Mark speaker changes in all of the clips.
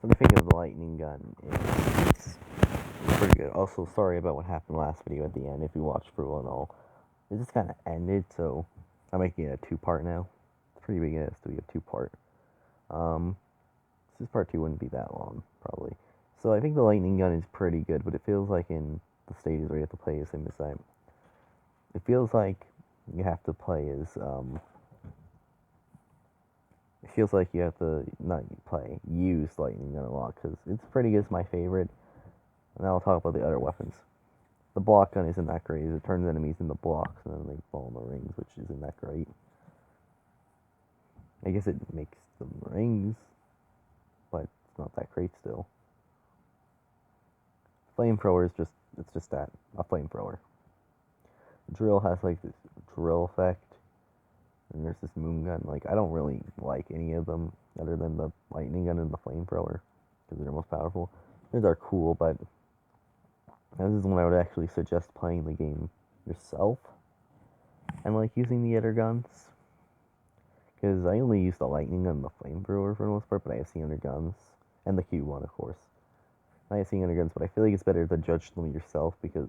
Speaker 1: What do you think of the lightning gun? It's pretty good. Also, sorry about what happened last video at the end. If you watched through and all, it just kind of ended. So I'm making it a two-part now. It's pretty big. It has to be a two-part. Um, this part two wouldn't be that long probably. So I think the lightning gun is pretty good, but it feels like in the stages where you have to play as him as that. It feels like you have to play as it feels like you have to not play, use lightning gun a lot because it's pretty good. It's my favorite. And I'll talk about the other weapons. The block gun isn't that great. It turns enemies into blocks and then they fall in the rings, which isn't that great. I guess it makes them rings, but it's not that great still. Flamethrower is just that, a flamethrower. Drill has like this drill effect, and there's this moon gun. Like I don't really like any of them other than the lightning gun and the flamethrower because they're most powerful. These are cool, but this is when I would actually suggest playing the game yourself and like using the other guns. Because I only use the lightning gun and the flamethrower for the most part, but I have seen other guns and the Q1, of course. I have seen other guns, but I feel like it's better to judge them yourself because,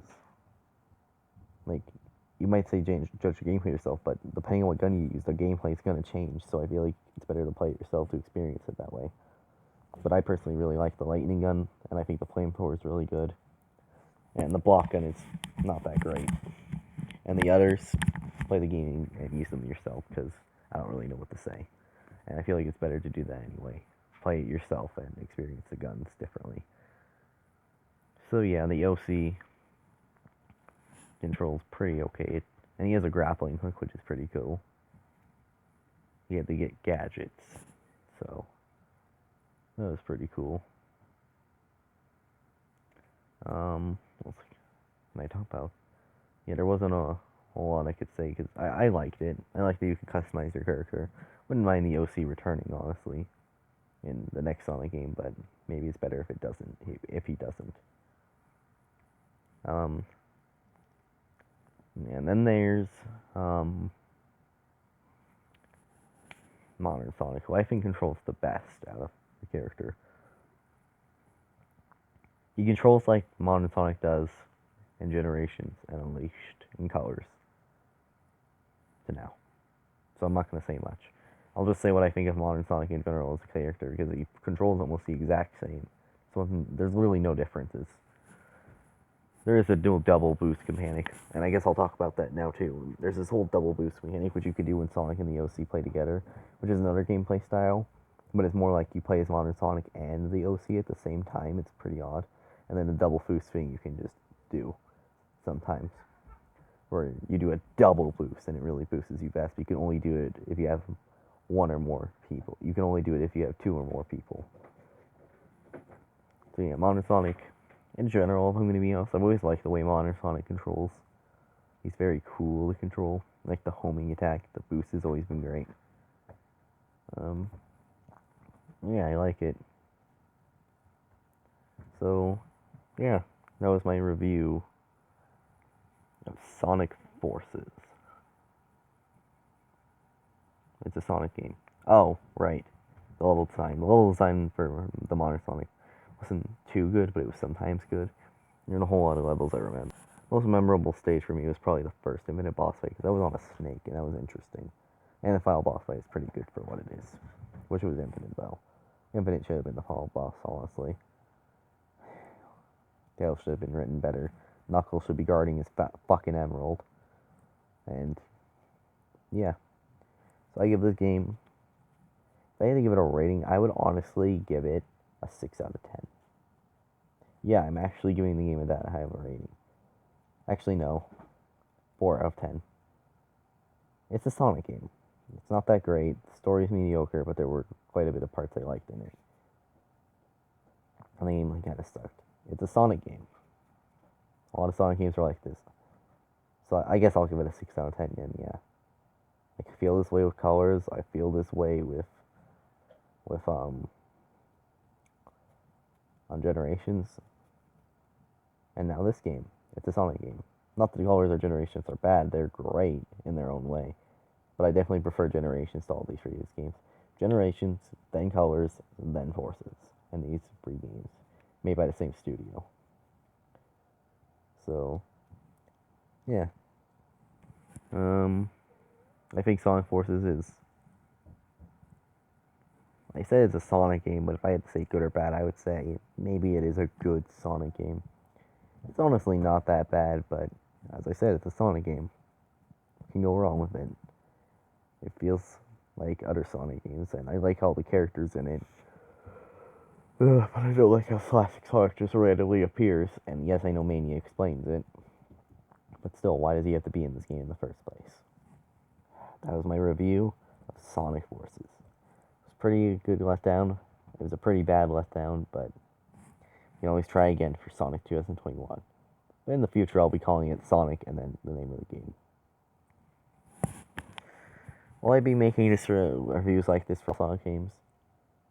Speaker 1: like, you might say judge your gameplay yourself, but depending on what gun you use, the gameplay is going to change. So I feel like it's better to play it yourself to experience it that way. But I personally really like the lightning gun, and I think the flamethrower is really good. And the block gun is not that great. And the others, play the game and use them yourself because I don't really know what to say. And I feel like it's better to do that anyway. Play it yourself and experience the guns differently. So yeah, the OC controls pretty okay. And he has a grappling hook, which is pretty cool. He had to get gadgets, so that was pretty cool. What can I talk about? Yeah, there wasn't a whole lot I could say because I liked it. I liked that you could customize your character. Wouldn't mind the OC returning, honestly, in the next Sonic game, but maybe it's better if it doesn't. If he doesn't. And then there's Modern Sonic, who I think controls the best out of the character. He controls like Modern Sonic does in Generations and Unleashed in Colors to now. So I'm not going to say much. I'll just say what I think of Modern Sonic in general as a character because he controls almost the exact same. So there's really no differences. There is a dual double boost mechanic, and I guess I'll talk about that now too. There's this whole double boost mechanic which you could do when Sonic and the OC play together, which is another gameplay style, but it's more like you play as Modern Sonic and the OC at the same time. It's pretty odd. And then the double boost thing you can just do sometimes, where you do a double boost and it really boosts you fast. But you can only do it if you have one or more people. You can only do it if you have two or more people. So yeah, Modern Sonic, in general, if I'm going to be honest, I've always liked the way Modern Sonic controls. He's very cool to control. Like the homing attack, the boost has always been great. Yeah, I like it. So, yeah, that was my review of Sonic Forces. It's a Sonic game. Oh, right. The level design. The level design for the Modern Sonic wasn't too good, but it was sometimes good. There were a whole lot of levels I remember. The most memorable stage for me was probably the first Infinite boss fight, because I was on a snake, and that was interesting. And the final boss fight is pretty good for what it is. Which was Infinite, though. Infinite should have been the final boss, honestly. Tails should have been written better. Knuckles should be guarding his fucking emerald. And, yeah. So I give this game, if I had to give it a rating, I would honestly give it a 6 out of 10. Yeah, I'm actually giving the game that high of a rating. Actually, no. 4 out of 10. It's a Sonic game. It's not that great. The story's mediocre, but there were quite a bit of parts I liked in it. And the game kind of sucked. It's a Sonic game. A lot of Sonic games are like this. So I guess I'll give it a 6 out of 10 again, yeah. I feel this way with Colors. I feel this way with on Generations. And now this game. It's a Sonic game. Not that the Colors or Generations are bad. They're great in their own way. But I definitely prefer Generations to all these previous games. Generations, then Colors, then Forces. and these 3 games made by the same studio. So, yeah. I think Sonic Forces is. I said it's a Sonic game, but if I had to say good or bad, I would say maybe it is a good Sonic game. It's honestly not that bad, but as I said, it's a Sonic game. What can go wrong with it? It feels like other Sonic games, and I like all the characters in it. But I don't like how classic Sonic just randomly appears. And yes, I know Mania explains it, but still, why does he have to be in this game in the first place? That was my review of Sonic Forces. It was pretty good letdown. It was a pretty bad letdown, but you can always try again for Sonic 2021. But in the future, I'll be calling it Sonic and then the name of the game. Will I be making this reviews like this for Sonic games?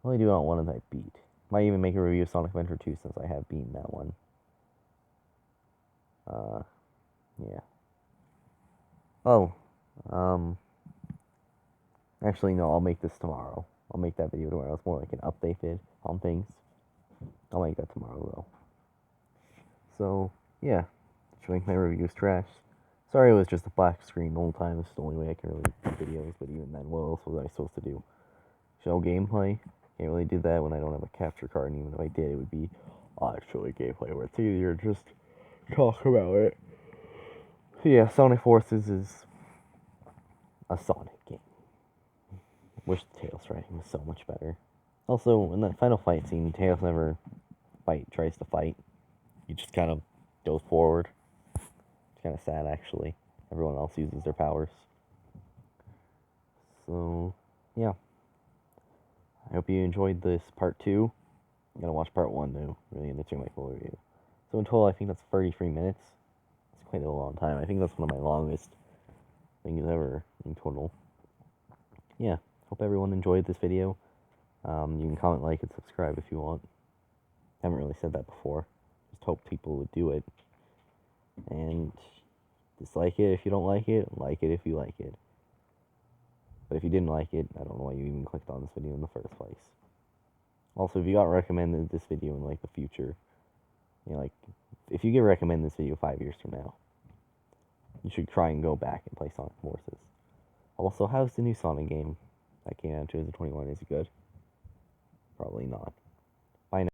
Speaker 1: I only do want one that I beat. Might even make a review of Sonic Adventure 2 since I have beaten that one. Yeah. Oh, actually, no, I'll make this tomorrow. I'll make that video tomorrow. It's more like an update vid on things. I'll make that tomorrow, though. So, yeah. Should make my reviews trash. Sorry it was just a black screen the whole time. It's the only way I can really do videos, but even then, what else was I supposed to do? Show gameplay? Can't really do that when I don't have a capture card, and even if I did, it would be actually gameplay, where it's easier to just talk about it. So yeah, Sonic Forces is a Sonic game. Wish the Tails writing was so much better. Also, in that final fight scene, Tails never tries to fight. He just kind of goes forward. It's kind of sad, actually. Everyone else uses their powers. So, yeah. I hope you enjoyed this part 2. I'm gonna watch part 1 to really enrich my full review. So in total, I think that's 33 minutes. It's quite a long time. I think that's one of my longest things ever in total. Yeah, hope everyone enjoyed this video. You can comment, like, and subscribe if you want. I haven't really said that before. Just hope people would do it. And dislike it if you don't like it if you like it. But if you didn't like it, I don't know why you even clicked on this video in the first place. Also, if you got recommended this video in, like, the future, you know, like, if you get recommended this video 5 years from now, you should try and go back and play Sonic Forces. Also, how's the new Sonic game that came out in 2021? Is it good? Probably not.